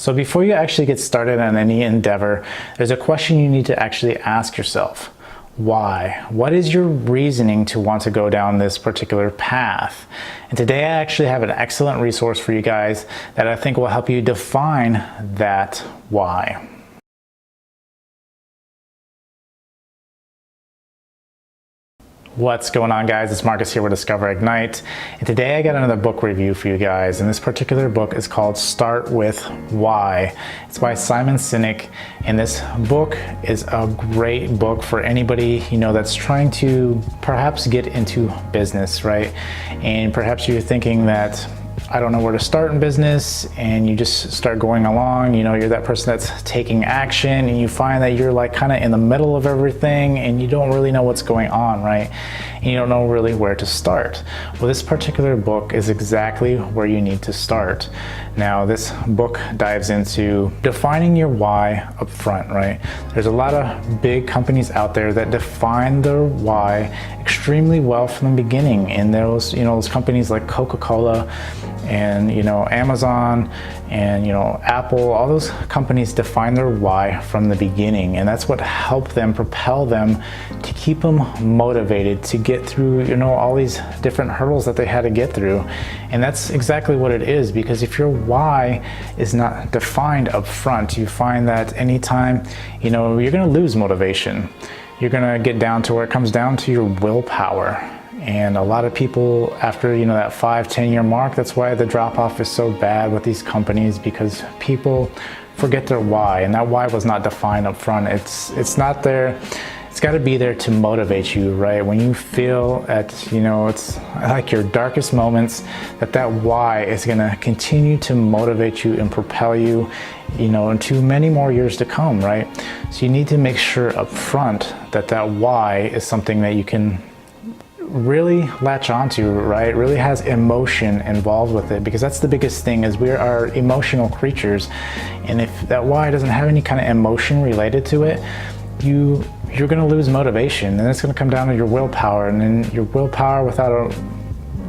So before you actually get started on any endeavor, there's a question you need to actually ask yourself. Why? What is your reasoning to want to go down this particular path? And today I actually have an excellent resource for you guys that I think will help you define that why. What's going on, guys? It's Marcus here with Discover Ignite, and today I got another book review for you guys, and this particular book is called Start With Why. It's by Simon Sinek, and this book is a great book for anybody that's trying to perhaps get into business, right? And perhaps you're thinking that I don't know where to start in business, and you just start going along, you're that person that's taking action, and you find that you're like kind of in the middle of everything and you don't really know what's going on, right? And you don't know really where to start. Well, this particular book is exactly where you need to start. Now, this book dives into defining your why up front, right? There's a lot of big companies out there that define their why extremely well from the beginning, and those companies like Coca-Cola and Amazon and Apple, all those companies define their why from the beginning, and that's what helped them propel them to keep them motivated to get through all these different hurdles that they had to get through. And that's exactly what it is, because if your why is not defined up front, you find that anytime you're going to lose motivation. You're going to get down to where it comes down to your willpower. And a lot of people, after that 5-10 year mark, that's why the drop off is so bad with these companies, because people forget their why, and that why was not defined up front. It's not there. It's got to be there to motivate you, right? When you feel at it's like your darkest moments, that why is going to continue to motivate you and propel you into many more years to come, right? So you need to make sure up front that why is something that you can really latch onto, right? Really has emotion involved with it, because that's the biggest thing, is we are emotional creatures, and if that why doesn't have any kind of emotion related to it, you're going to lose motivation, and it's going to come down to your willpower. And then your willpower without a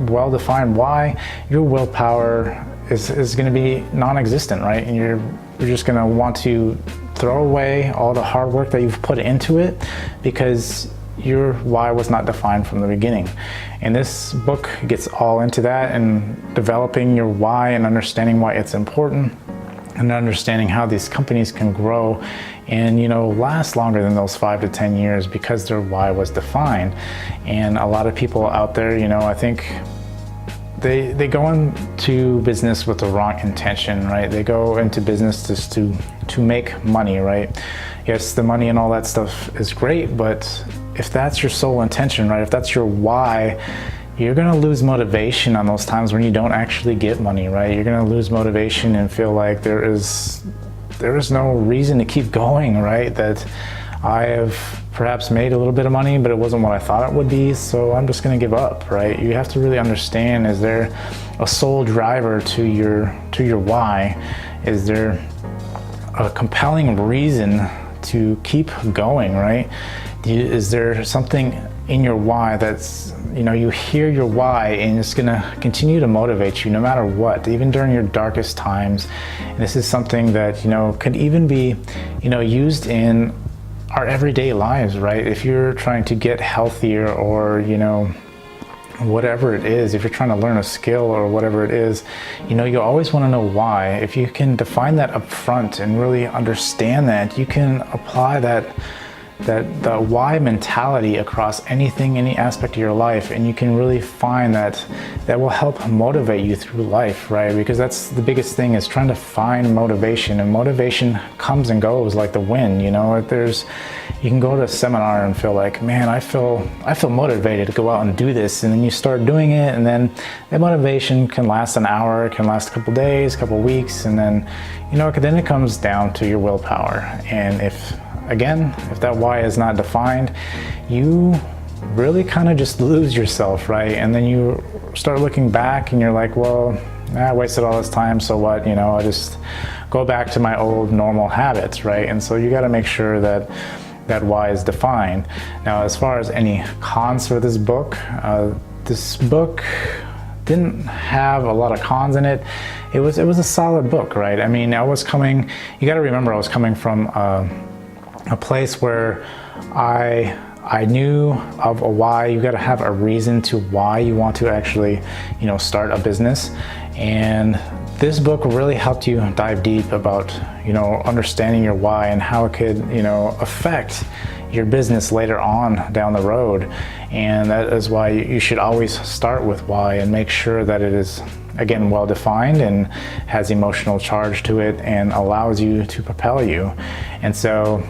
well-defined why, your willpower is going to be non-existent, right? And you're just going to want to throw away all the hard work that you've put into it, because your why was not defined from the beginning. And this book gets all into that, and developing your why and understanding why it's important, and understanding how these companies can grow and last longer than those 5 to 10 years because their why was defined. And a lot of people out there, I think they go into business with the wrong intention, right? They go into business just to make money, right? Yes, the money and all that stuff is great, but if that's your sole intention, right? If that's your why, you're going to lose motivation on those times when you don't actually get money, right? You're going to lose motivation and feel like there is no reason to keep going, right? That I have perhaps made a little bit of money, but it wasn't what I thought it would be, so I'm just going to give up, right? You have to really understand, is there a sole driver to your why? Is there a compelling reason to keep going, right? Is there something in your why that's, you hear your why and it's going to continue to motivate you no matter what, even during your darkest times. And this is something that, could even be, used in our everyday lives, right? If you're trying to get healthier, or, whatever it is, if you're trying to learn a skill or whatever it is, you always want to know why. If you can define that up front and really understand that, you can apply the why mentality across any aspect of your life, and you can really find that will help motivate you through life, right? Because that's the biggest thing, is trying to find motivation, and motivation comes and goes like the wind. You can go to a seminar and feel like, man, I feel motivated to go out and do this, and then you start doing it, and then that motivation can last an hour, it can last a couple days, a couple weeks, and then then it comes down to your willpower. And if that why is not defined, you really kind of just lose yourself, right? And then you start looking back and you're like, well, I wasted all this time, so what? I just go back to my old normal habits, right? And so you got to make sure that why is defined. Now, as far as any cons for this book didn't have a lot of cons in it. It was a solid book, right? I mean, you got to remember, I was coming from a place where I knew of a why. You got to have a reason to why you want to actually, start a business. And this book really helped you dive deep about, understanding your why and how it could, affect your business later on down the road. And that is why you should always start with why and make sure that it is, again, well defined and has emotional charge to it and allows you to propel you. And so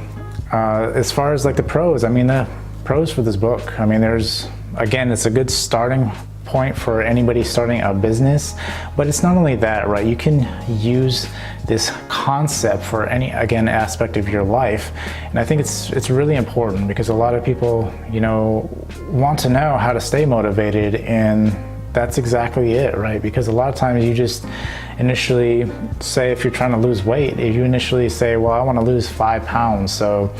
as far as like the pros, I mean, the pros for this book, I mean, it's a good starting point for anybody starting a business, but it's not only that, right? You can use this concept for any, again, aspect of your life. And I think it's really important because a lot of people, want to know how to stay motivated, and that's exactly it, right? Because a lot of times you just initially say, if you're trying to lose weight, if you initially say, well, I want to lose 5 pounds. So,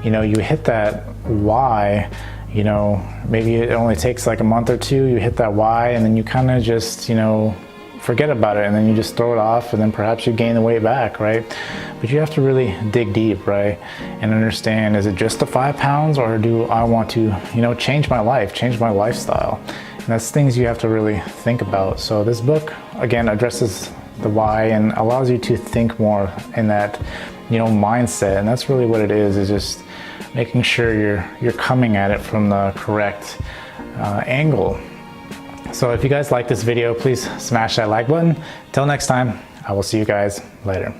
you hit that why, maybe it only takes like a month or two, you hit that why, and then you kind of just, forget about it, and then you just throw it off, and then perhaps you gain the weight back, right? But you have to really dig deep, right? And understand, is it just the 5 pounds, or do I want to, change my life, change my lifestyle? And that's things you have to really think about. So this book, again, addresses the why and allows you to think more in that, mindset. And that's really what it is just making sure you're coming at it from the correct angle. So if you guys like this video, please smash that like button. Till next time, I will see you guys later.